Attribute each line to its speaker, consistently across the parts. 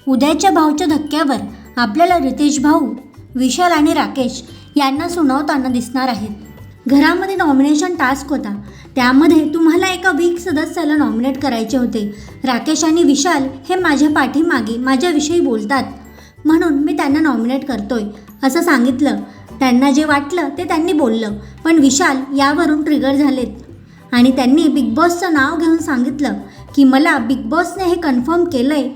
Speaker 1: उद्याच्या भाऊच्या धक्क्यावर आपल्याला रितेश भाऊ, विशाल आणि राकेश यांना सुनावताना दिसणार आहेत। घरामध्ये नॉमिनेशन टास्क होता, त्यामध्ये तुम्हाला एका वीक सदस्याला नॉमिनेट करायचे होते। राकेश आणि विशाल हे माझ्या पाठीमागे माझ्याविषयी बोलतात म्हणून मी त्यांना नॉमिनेट करतोय असं सांगितलं। त्यांना जे वाटलं ते त्यांनी बोललं, पण विशाल यावरून ट्रिगर झालेत आणि त्यांनी बिग बॉसचं नाव घेऊन सांगितलं की मला बिग बॉसने हे कन्फर्म केलंय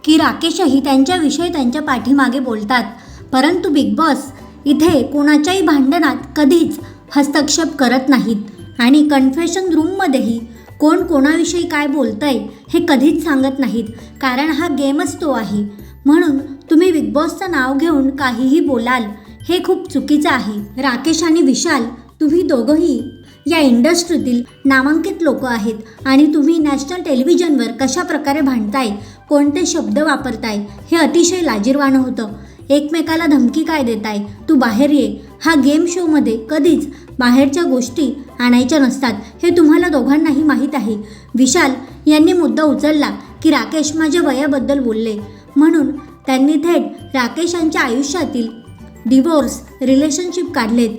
Speaker 1: की राकेशही त्यांच्याविषयी त्यांच्या पाठीमागे बोलतात, परंतु बिग बॉस इथे कोणाच्याही भांडणात कधीच हस्तक्षेप करत नाहीत आणि कन्फेशन रूममध्येही कोण कोणाविषयी काय बोलतंय हे कधीच सांगत नाहीत, कारण हा गेमच तो आहे। म्हणून तुम्ही बिग बॉसचं नाव घेऊन काहीही बोलाल हे खूप चुकीचं आहे। राकेश आणि विशाल, तुम्ही दोघंही या इंडस्ट्रीतील नामांकित लोक आहेत आणि तुम्ही नॅशनल टेलिव्हिजनवर कशा प्रकारे भांडताय, कोणते शब्द वापरताय हे अतिशय लाजिरवाणं होतं। एकमेकाला धमकी काय देताय, तू बाहेर ये, हा गेम शोमध्ये कधीच बाहेरच्या गोष्टी आणायच्या नसतात हे तुम्हाला दोघांनाही माहीत आहे। विशाल यांनी मुद्दा उचलला की राकेश माझ्या वयाबद्दल बोलले म्हणून त्यांनी थेट राकेशांच्या आयुष्यातील डिवोर्स रिलेशनशिप काढलेत।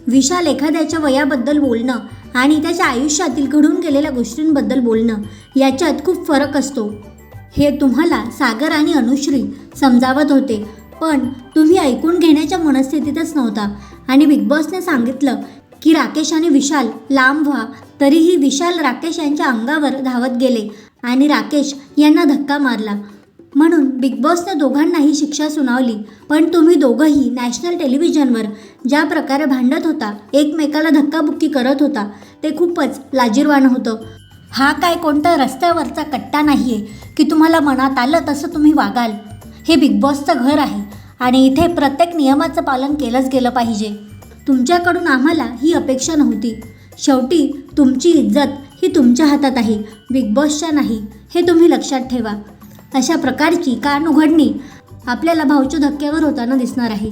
Speaker 1: विशाल एखाद्याच्या वयाबद्दल बोलणं आणि त्याच्या आयुष्यातील घडून गेलेल्या गोष्टींबद्दल बोलणं याच्यात खूप फरक असतो, हे तुम्हाला सागर आणि अनुश्री समजावत होते, पण तुम्ही ऐकून घेण्याच्या मनस्थितीतच नव्हता आणि बिग बॉसने सांगितलं की राकेश आणि विशाल लांब व्हा, तरीही विशाल राकेश यांच्या अंगावर धावत गेले आणि राकेश यांना धक्का मारला म्हणून बिग बॉसने दोघांनाही शिक्षा सुनावली। पण तुम्ही दोघंही नॅशनल टेलिव्हिजनवर ज्या प्रकारे भांडत होता, एकमेकाला धक्काबुक्की करत होता, ते खूपच लाजिरवाणं होतं। हा काय कोणता रस्त्यावरचा कट्टा नाही आहे की तुम्हाला मनात आलं तसं तुम्ही वागाल। हे बिग बॉसचं घर आहे आणि इथे प्रत्येक नियमाचं पालन केलंच गेलं पाहिजे। तुमच्याकडून आम्हाला ही अपेक्षा नव्हती। शेवटी तुमची इज्जत ही तुमच्या हातात आहे, बिग बॉसच्या नाही, हे तुम्ही लक्षात ठेवा। अशा प्रकारची कानउघडणी आपल्याला भाऊच्या धक्क्यावर होताना दिसणार आहे।